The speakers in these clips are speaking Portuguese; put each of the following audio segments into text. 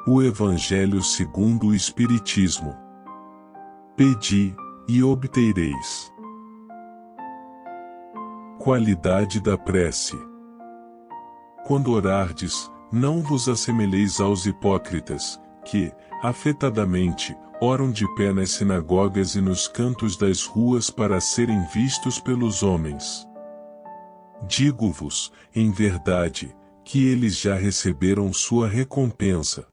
O Evangelho segundo o Espiritismo. Pedi, e obtereis. Qualidade da prece. Quando orardes, não vos assemelheis aos hipócritas, que, afetadamente, oram de pé nas sinagogas e nos cantos das ruas para serem vistos pelos homens. Digo-vos, em verdade, que eles já receberam sua recompensa.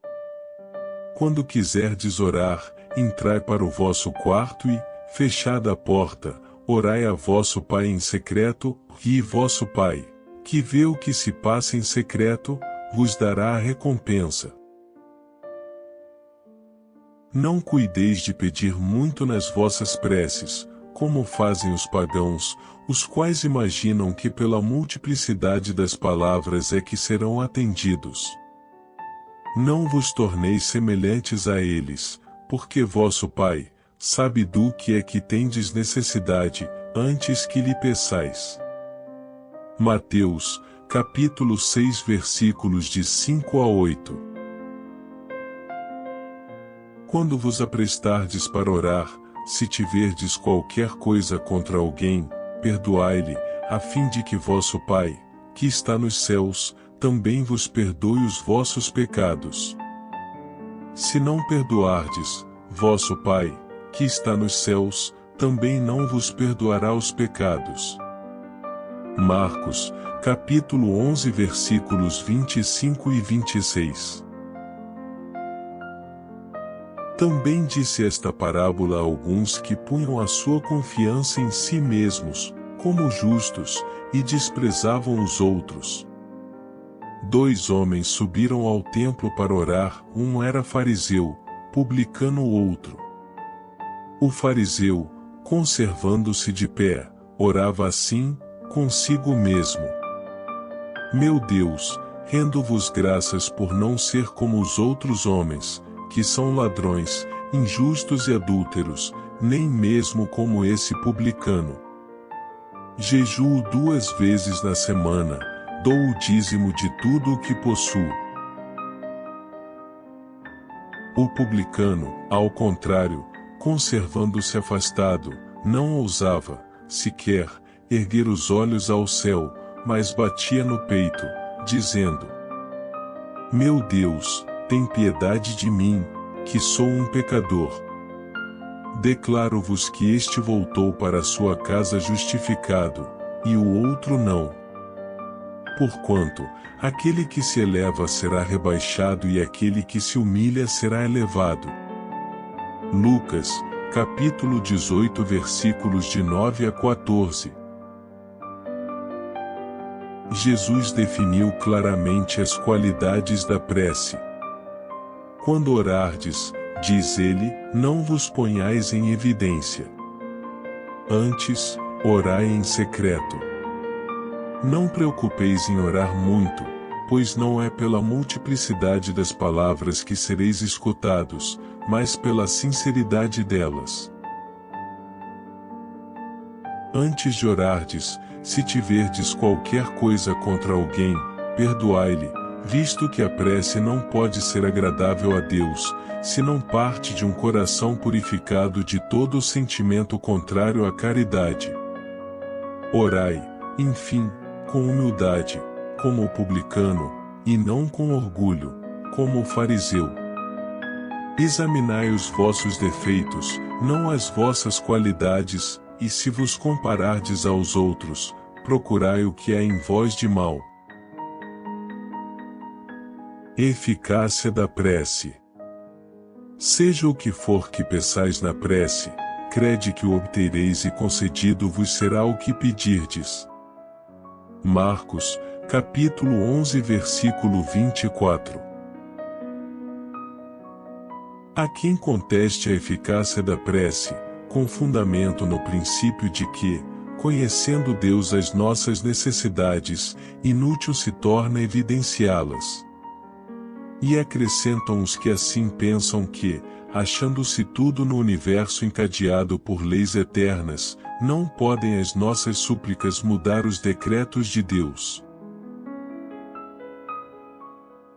Quando quiserdes orar, entrai para o vosso quarto e, fechada a porta, orai a vosso Pai em secreto, e vosso Pai, que vê o que se passa em secreto, vos dará a recompensa. Não cuideis de pedir muito nas vossas preces, como fazem os pagãos, os quais imaginam que pela multiplicidade das palavras é que serão atendidos. Não vos torneis semelhantes a eles, porque vosso Pai sabe do que é que tendes necessidade, antes que lhe peçais. Mateus, capítulo 6, versículos de 5 a 8. Quando vos aprestardes para orar, se tiverdes qualquer coisa contra alguém, perdoai-lhe, a fim de que vosso Pai, que está nos céus, também vos perdoe os vossos pecados. Se não perdoardes, vosso Pai, que está nos céus, também não vos perdoará os pecados. Marcos, capítulo 11, versículos 25 e 26. Também disse esta parábola a alguns que punham a sua confiança em si mesmos, como justos, e desprezavam os outros. 2 homens subiram ao templo para orar, um era fariseu, publicano o outro. O fariseu, conservando-se de pé, orava assim, consigo mesmo: Meu Deus, rendo-vos graças por não ser como os outros homens, que são ladrões, injustos e adúlteros, nem mesmo como esse publicano. Jejuo 2 vezes na semana, dou o dízimo de tudo o que possuo. O publicano, ao contrário, conservando-se afastado, não ousava, sequer, erguer os olhos ao céu, mas batia no peito, dizendo: Meu Deus, tem piedade de mim, que sou um pecador. Declaro-vos que este voltou para sua casa justificado, e o outro não. Porquanto, aquele que se eleva será rebaixado e aquele que se humilha será elevado. Lucas, capítulo 18, versículos de 9 a 14. Jesus definiu claramente as qualidades da prece. Quando orardes, diz ele, não vos ponhais em evidência. Antes, orai em secreto. Não preocupeis em orar muito, pois não é pela multiplicidade das palavras que sereis escutados, mas pela sinceridade delas. Antes de orardes, se tiverdes qualquer coisa contra alguém, perdoai-lhe, visto que a prece não pode ser agradável a Deus, se não parte de um coração purificado de todo o sentimento contrário à caridade. Orai, enfim, com humildade, como o publicano, e não com orgulho, como o fariseu. Examinai os vossos defeitos, não as vossas qualidades, e se vos comparardes aos outros, procurai o que há em vós de mal. Eficácia da prece. Seja o que for que peçais na prece, crede que o obtereis e concedido vos será o que pedirdes. Marcos, capítulo 11, versículo 24. Há quem conteste a eficácia da prece, com fundamento no princípio de que, conhecendo Deus as nossas necessidades, inútil se torna evidenciá-las. E acrescentam os que assim pensam que, achando-se tudo no universo encadeado por leis eternas, não podem as nossas súplicas mudar os decretos de Deus.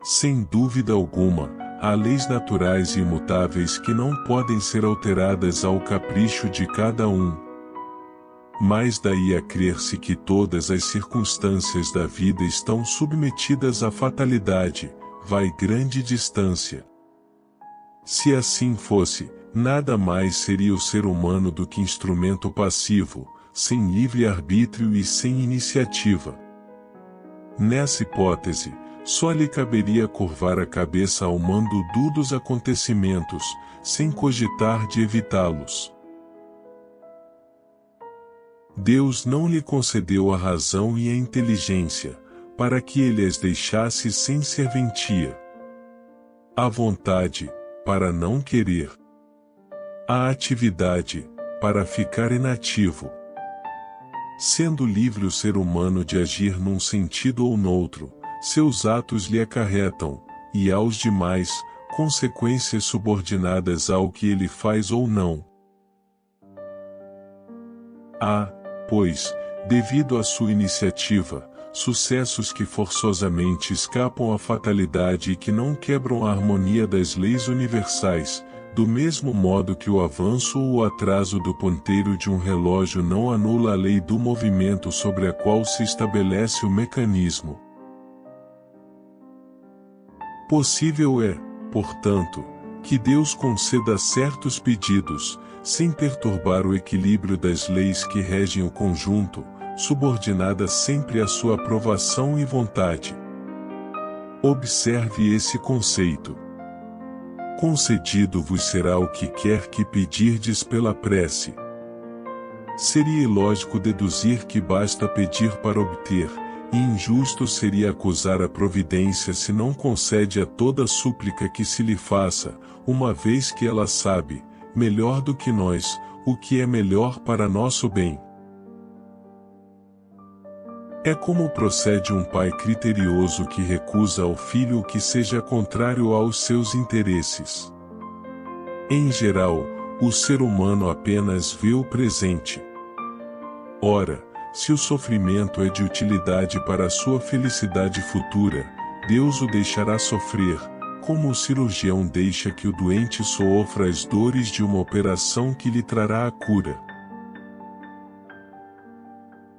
Sem dúvida alguma, há leis naturais e imutáveis que não podem ser alteradas ao capricho de cada um. Mas daí a crer-se que todas as circunstâncias da vida estão submetidas à fatalidade, vai grande distância. Se assim fosse, nada mais seria o ser humano do que instrumento passivo, sem livre-arbítrio e sem iniciativa. Nessa hipótese, só lhe caberia curvar a cabeça ao mando dos acontecimentos, sem cogitar de evitá-los. Deus não lhe concedeu a razão e a inteligência, para que ele as deixasse sem serventia. A vontade, para não querer. A atividade, para ficar inativo. Sendo livre o ser humano de agir num sentido ou noutro, seus atos lhe acarretam, e aos demais, consequências subordinadas ao que ele faz ou não. Há, pois, devido à sua iniciativa, sucessos que forçosamente escapam à fatalidade e que não quebram a harmonia das leis universais, do mesmo modo que o avanço ou o atraso do ponteiro de um relógio não anula a lei do movimento sobre a qual se estabelece o mecanismo. Possível é, portanto, que Deus conceda certos pedidos, sem perturbar o equilíbrio das leis que regem o conjunto, subordinada sempre à sua aprovação e vontade. Observe esse conceito. Concedido vos será o que quer que pedirdes pela prece. Seria ilógico deduzir que basta pedir para obter, e injusto seria acusar a providência se não concede a toda súplica que se lhe faça, uma vez que ela sabe, melhor do que nós, o que é melhor para nosso bem. É como procede um pai criterioso que recusa ao filho o que seja contrário aos seus interesses. Em geral, o ser humano apenas vê o presente. Ora, se o sofrimento é de utilidade para a sua felicidade futura, Deus o deixará sofrer, como o cirurgião deixa que o doente sofra as dores de uma operação que lhe trará a cura.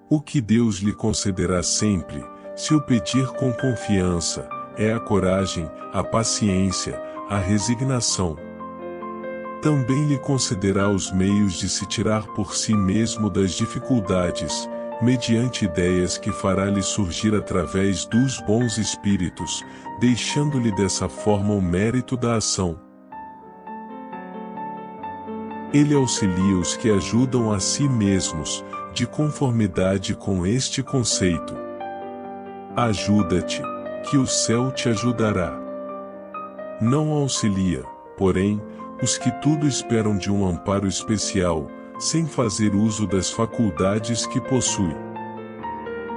O que Deus lhe concederá sempre, se o pedir com confiança, é a coragem, a paciência, a resignação. Também lhe concederá os meios de se tirar por si mesmo das dificuldades, mediante ideias que fará-lhe surgir através dos bons espíritos, deixando-lhe dessa forma o mérito da ação. Ele auxilia os que ajudam a si mesmos, de conformidade com este conceito. Ajuda-te, que o céu te ajudará. Não auxilia, porém, os que tudo esperam de um amparo especial, sem fazer uso das faculdades que possui.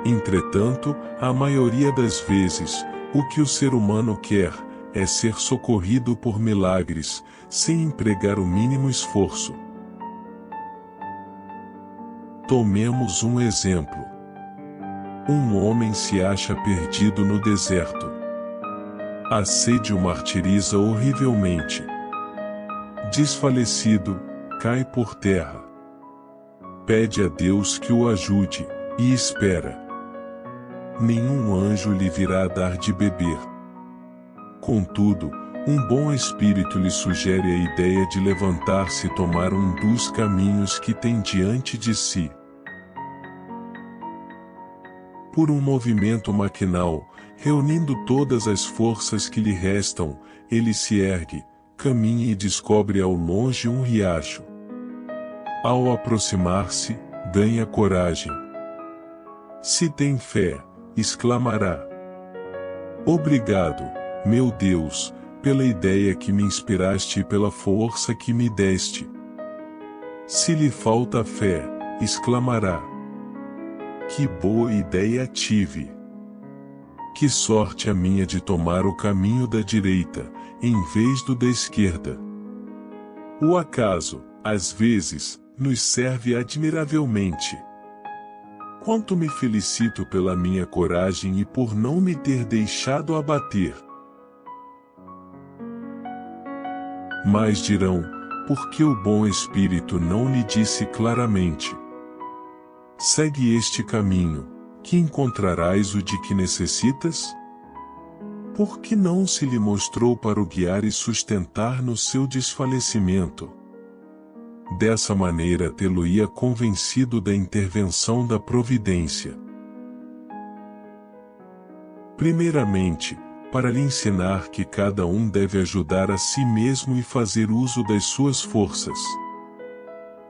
Entretanto, a maioria das vezes, o que o ser humano quer, é ser socorrido por milagres, sem empregar o mínimo esforço. Tomemos um exemplo. Um homem se acha perdido no deserto. A sede o martiriza horrivelmente. Desfalecido, cai por terra. Pede a Deus que o ajude, e espera. Nenhum anjo lhe virá dar de beber. Contudo, um bom espírito lhe sugere a ideia de levantar-se e tomar um dos caminhos que tem diante de si. Por um movimento maquinal, reunindo todas as forças que lhe restam, ele se ergue, caminha e descobre ao longe um riacho. Ao aproximar-se, ganha coragem. Se tem fé, exclamará: Obrigado, meu Deus, pela ideia que me inspiraste e pela força que me deste. Se lhe falta fé, exclamará: Que boa ideia tive! Que sorte a minha de tomar o caminho da direita, em vez do da esquerda. O acaso, às vezes, nos serve admiravelmente. Quanto me felicito pela minha coragem e por não me ter deixado abater. Mas dirão, por que o bom Espírito não lhe disse claramente? Segue este caminho, que encontrarás o de que necessitas? Por que não se lhe mostrou para o guiar e sustentar no seu desfalecimento? Dessa maneira tê-lo-ia convencido da intervenção da providência. Primeiramente, para lhe ensinar que cada um deve ajudar a si mesmo e fazer uso das suas forças.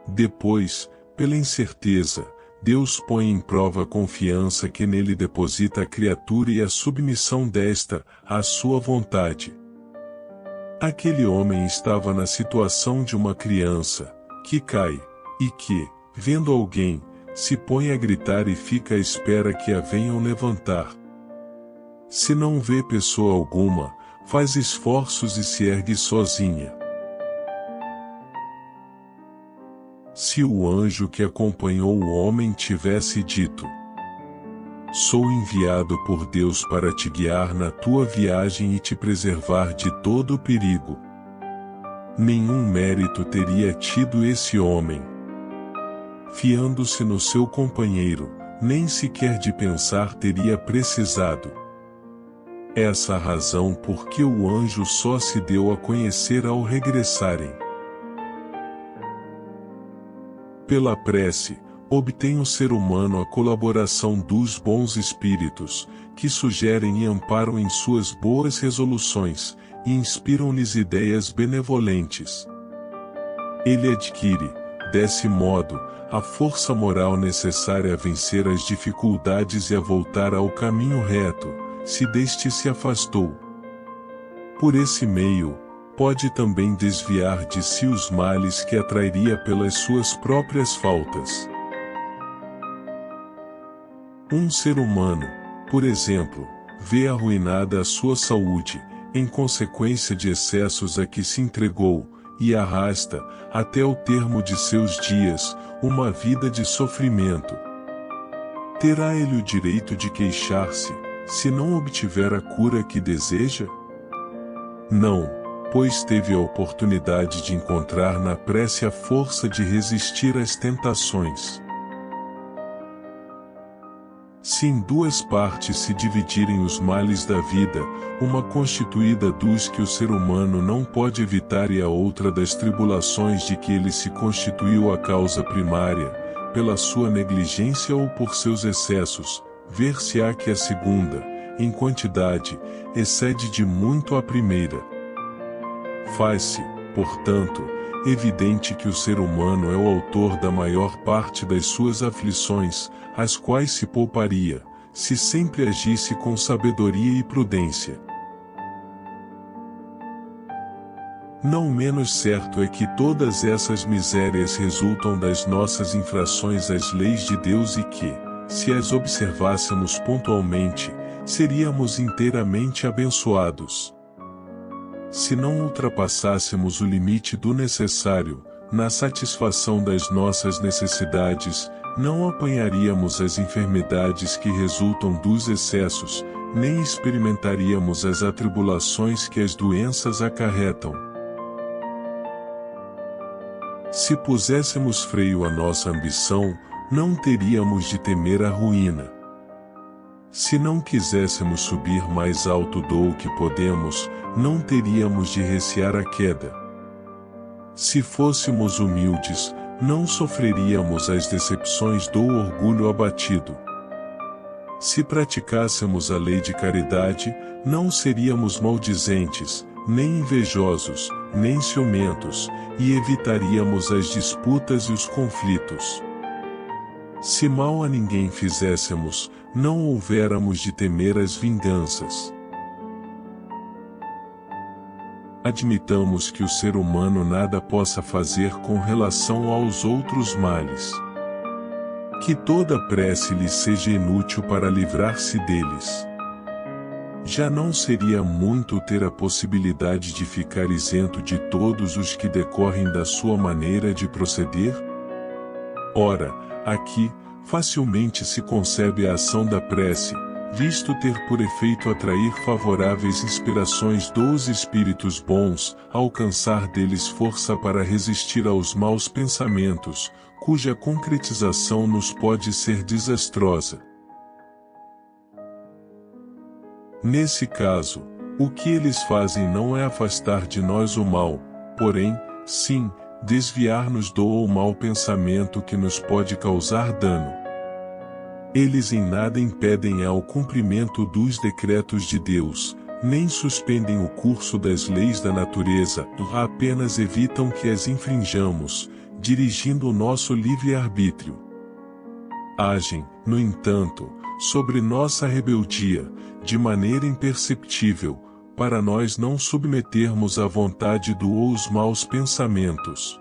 Depois, pela incerteza, Deus põe em prova a confiança que nele deposita a criatura e a submissão desta, à sua vontade. Aquele homem estava na situação de uma criança, que cai, e que, vendo alguém, se põe a gritar e fica à espera que a venham levantar. Se não vê pessoa alguma, faz esforços e se ergue sozinha. Se o anjo que acompanhou o homem tivesse dito: sou enviado por Deus para te guiar na tua viagem e te preservar de todo o perigo, nenhum mérito teria tido esse homem. Fiando-se no seu companheiro, nem sequer de pensar teria precisado. Essa a razão por que o anjo só se deu a conhecer ao regressarem. Pela prece, obtém o ser humano a colaboração dos bons espíritos, que sugerem e amparam em suas boas resoluções, e inspiram-lhes ideias benevolentes. Ele adquire, desse modo, a força moral necessária a vencer as dificuldades e a voltar ao caminho reto, se deste se afastou. Por esse meio, pode também desviar de si os males que atrairia pelas suas próprias faltas. Um ser humano, por exemplo, vê arruinada a sua saúde, em consequência de excessos a que se entregou, e arrasta, até o termo de seus dias, uma vida de sofrimento. Terá ele o direito de queixar-se, se não obtiver a cura que deseja? Não, pois teve a oportunidade de encontrar na prece a força de resistir às tentações. Se em duas partes se dividirem os males da vida, uma constituída dos que o ser humano não pode evitar e a outra das tribulações de que ele se constituiu a causa primária, pela sua negligência ou por seus excessos, ver-se-á que a segunda, em quantidade, excede de muito a primeira. Faz-se, portanto, evidente que o ser humano é o autor da maior parte das suas aflições, as quais se pouparia, se sempre agisse com sabedoria e prudência. Não menos certo é que todas essas misérias resultam das nossas infrações às leis de Deus e que, se as observássemos pontualmente, seríamos inteiramente abençoados. Se não ultrapassássemos o limite do necessário, na satisfação das nossas necessidades, não apanharíamos as enfermidades que resultam dos excessos, nem experimentaríamos as atribulações que as doenças acarretam. Se puséssemos freio à nossa ambição, não teríamos de temer a ruína. Se não quiséssemos subir mais alto do que podemos, não teríamos de recear a queda. Se fôssemos humildes, não sofreríamos as decepções do orgulho abatido. Se praticássemos a lei de caridade, não seríamos maldizentes, nem invejosos, nem ciumentos, e evitaríamos as disputas e os conflitos. Se mal a ninguém fizéssemos, não houvéramos de temer as vinganças. Admitamos que o ser humano nada possa fazer com relação aos outros males. Que toda prece lhe seja inútil para livrar-se deles. Já não seria muito ter a possibilidade de ficar isento de todos os que decorrem da sua maneira de proceder? Ora, aqui, facilmente se concebe a ação da prece, visto ter por efeito atrair favoráveis inspirações dos espíritos bons, alcançar deles força para resistir aos maus pensamentos, cuja concretização nos pode ser desastrosa. Nesse caso, o que eles fazem não é afastar de nós o mal, porém, sim, desviar-nos do ou mau pensamento que nos pode causar dano. Eles em nada impedem ao cumprimento dos decretos de Deus, nem suspendem o curso das leis da natureza, apenas evitam que as infrinjamos, dirigindo o nosso livre-arbítrio. Agem, no entanto, sobre nossa rebeldia, de maneira imperceptível, para nós não submetermos à vontade ou os maus pensamentos.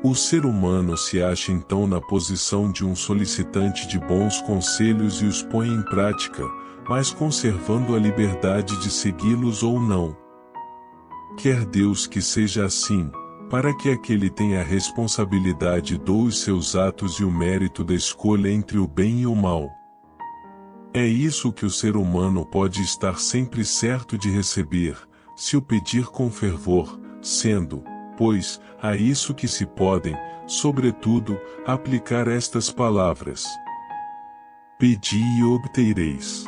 O ser humano se acha então na posição de um solicitante de bons conselhos e os põe em prática, mas conservando a liberdade de segui-los ou não. Quer Deus que seja assim, para que aquele tenha a responsabilidade dos seus atos e o mérito da escolha entre o bem e o mal. É isso que o ser humano pode estar sempre certo de receber, se o pedir com fervor, sendo, pois, a isso que se podem, sobretudo, aplicar estas palavras: pedi e obtereis.